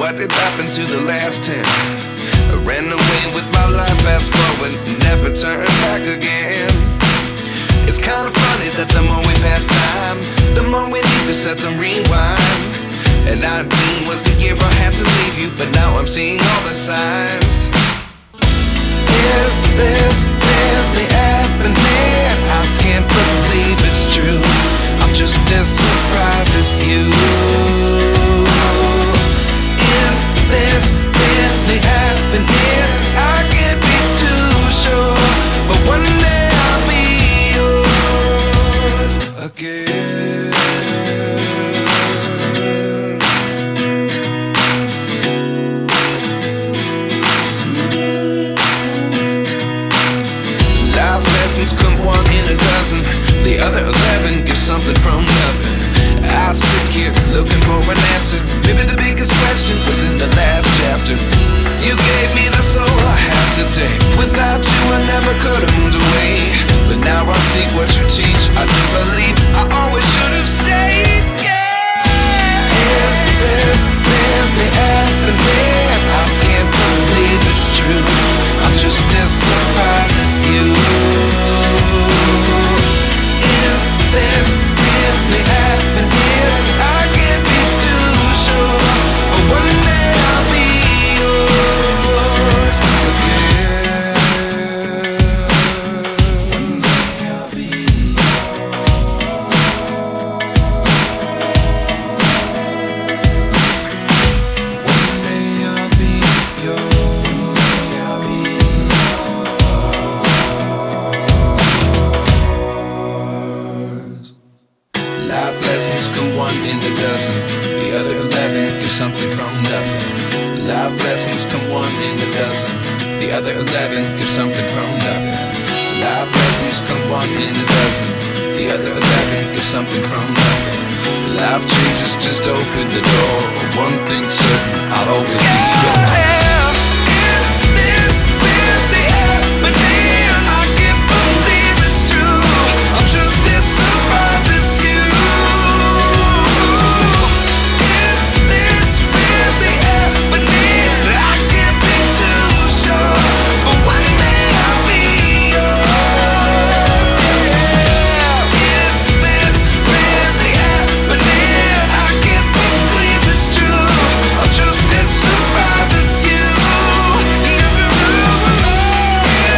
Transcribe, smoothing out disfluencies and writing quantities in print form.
what did happen to the last 10? I ran away with my life, fast forward, never turn back again. It's kind of funny that the more we pass time, the more we need to set them rewind. And 19 was the year I had to leave you, but now I'm seeing all the signs. Is this really happening? I can't believe it's true. I'm just as surprised as you. Is this really happening? I can't be too sure, but one day I'll be yours again. Life lessons come one in a dozen. The other 11 get something from nothing. I sit here looking for an answer. Maybe the biggest question was in the last chapter. You gave me the soul I have today. Without you I never could have moved away. But now I see what you teach. I do believe I always should have stayed. Yeah. Is this really happening? I can't believe it's true. I'm just as surprised as you. Is this really happening? I can't be too sure, but one day I'll be yours again. One day I'll be yours. One day I'll be yours. One day I'll be yours. Life lessons come one in a dozen. The other 11 give something from nothing. Life lessons come one in a dozen. The other 11 give something from nothing. Life lessons come one in a dozen. The other 11 give something from nothing. Life changes just open the door. One thing's certain, I'll always be